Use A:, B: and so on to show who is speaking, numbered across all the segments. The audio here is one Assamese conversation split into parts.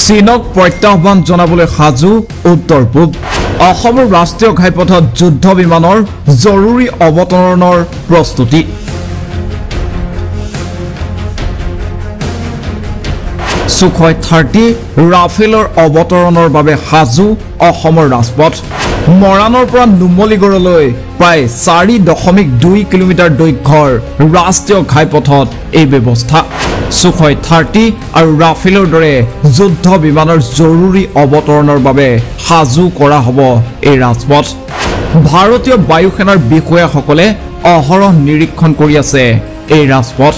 A: চীনক প্ৰত্যাহ্বান জনাবলৈ সাজু উত্তৰ পূব অসমৰ ৰাষ্ট্ৰীয় ঘাইপথত যুদ্ধ বিমানৰ জৰুৰী অৱতৰণৰ প্ৰস্তুতি সুখয় 30 ৰাফেলৰ অৱতৰণৰ বাবে সাজু অসমৰ ৰাজপথ মৰাণৰ পৰা নুমলীগড়লৈ প্ৰায় 4.2 কিলোমিটাৰ দৈৰ্ঘ্যৰ ৰাষ্ট্ৰীয় ঘাইপথত এই ব্যৱস্থা সুখয় 30 আৰু ৰাফেলৰ দৰে যুদ্ধ বিমানৰ জৰুৰী অৱতৰণৰ বাবে সাজু কৰা হ'ব এই ৰাজপথ ভাৰতীয় বায়ুসেনাৰ বিষয়াসকলে অহৰহ নিৰীক্ষণ কৰি আছে এই ৰাজপথ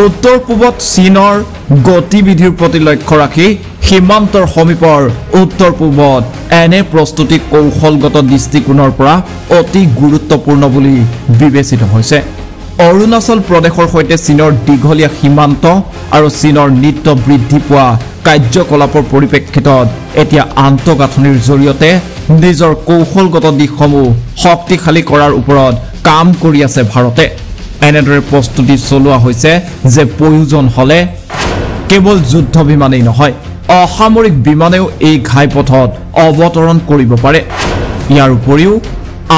A: উত্তৰ পূবত চীনৰ গতিবিধিৰ প্ৰতি লক্ষ্য ৰাখি সীমান্তৰ সমীপৰ উত্তৰ পূবত এনে প্ৰস্তুতি কৌশলগত দৃষ্টিকোণৰ পৰা অতি গুৰুত্বপূৰ্ণ বুলি বিবেচিত হৈছে অৰুণাচল প্ৰদেশৰ সৈতে চীনৰ দীঘলীয়া সীমান্ত আৰু চীনৰ নিত্য বৃদ্ধি পোৱা কাৰ্যকলাপৰ পৰিপ্ৰেক্ষিতত এতিয়া আন্তঃগাঁথনিৰ জৰিয়তে নিজৰ কৌশলগত দিশসমূহ শক্তিশালী কৰাৰ ওপৰত কাম কৰি আছে ভাৰতে এনেদৰে প্ৰস্তুতি চলোৱা হৈছে যে প্ৰয়োজন হলে কেৱল যুদ্ধ বিমানেই নহয় অসামৰিক বিমানেও এই ঘাইপথত অৱতৰণ কৰিব পাৰে ইয়াৰ উপৰিও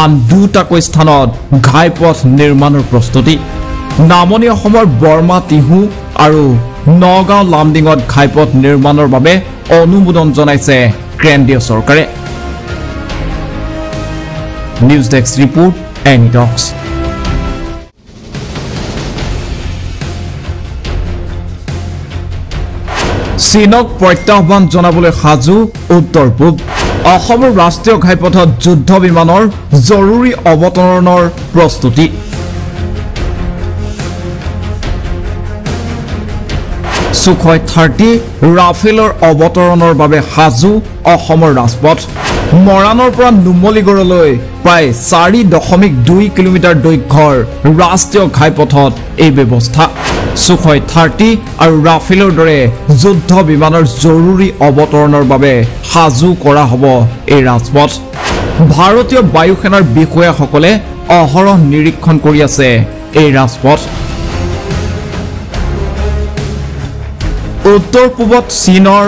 A: আন দুটাকৈ স্থানত ঘাইপথ নিৰ্মাণৰ প্ৰস্তুতি নামনি অসমৰ বৰ্মা তিহু আৰু নগাঁও লামডিঙত ঘাইপথ নিৰ্মাণৰ বাবে অনুমোদন জনাইছে কেন্দ্ৰীয় চৰকাৰে নিউজ ডেস্ক ৰিপোৰ্ট এনি টক্স চীনক প্ৰত্যাহ্বান জনাবলৈ সাজু উত্তৰ পূব অসমৰ ৰাষ্ট্ৰীয় ঘাইপথত যুদ্ধ বিমানৰ জৰুৰী অৱতৰণৰ প্ৰস্তুতি সুখয় 30 ৰাফেলৰ অৱতৰণৰ বাবে সাজু অসমৰ ৰাজপথ মৰাণৰ পৰা নুমলীগড়লৈ প্ৰায় 4.2 কিলোমিটাৰ দৈৰ্ঘ্যৰ ৰাষ্ট্ৰীয় ঘাইপথত এই ব্যৱস্থা সুখয় 30 আৰু ৰাফেলৰ দৰে যুদ্ধ বিমানৰ জৰুৰী অৱতৰণৰ বাবে সাজু কৰা হ'ব এই ৰাজপথ ভাৰতীয় বায়ুসেনাৰ বিষয়াসকলে অহৰহ নিৰীক্ষণ কৰি আছে এই ৰাজপথ উত্তৰ পূবত চীনৰ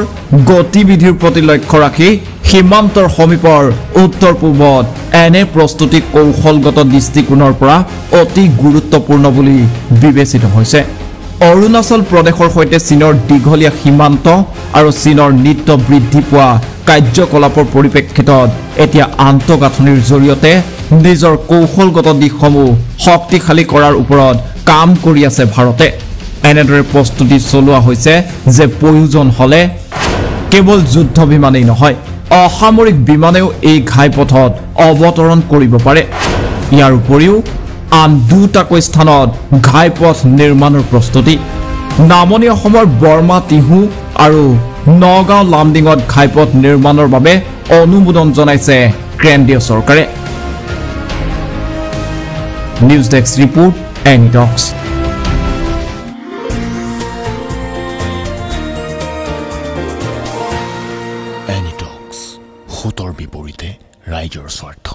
A: গতিবিধিৰ প্ৰতি লক্ষ্য ৰাখি সীমান্তৰ সমীপৰ উত্তৰ পূবত এনে প্ৰস্তুতি কৌশলগত দৃষ্টিকোণৰ পৰা অতি গুৰুত্বপূৰ্ণ বুলি বিবেচিত হৈছে অৰুণাচল প্ৰদেশৰ সৈতে চীনৰ দীঘলীয়া সীমান্ত আৰু চীনৰ নিত্য বৃদ্ধি পোৱা কাৰ্যকলাপৰ পৰিপ্ৰেক্ষিতত এতিয়া আন্তঃগাঁথনিৰ জৰিয়তে নিজৰ কৌশলগত দিশসমূহ শক্তিশালী কৰাৰ ওপৰত কাম কৰি আছে ভাৰতে এনেদৰে প্ৰস্তুতি চলোৱা হৈছে যে প্ৰয়োজন হলে কেৱল যুদ্ধ বিমানেই নহয় অসামৰিক বিমানেও এই ঘাইপথত অৱতৰণ কৰিব পাৰে ইয়াৰ উপৰিও আন দুটাকৈ স্থানত ঘাইপথ নিৰ্মাণৰ প্ৰস্তুতি নামনি অসমৰ বৰ্মা তিহু আৰু নগাঁও লামডিঙত ঘাইপথ নিৰ্মাণৰ বাবে অনুমোদন জনাইছে কেন্দ্ৰীয় চৰকাৰে নিউজ ডেস্ক ৰিপোৰ্ট এনি টক্স
B: এনি টক্স হুতৰ বিপৰীতে ৰাইজৰ স্বাৰ্থ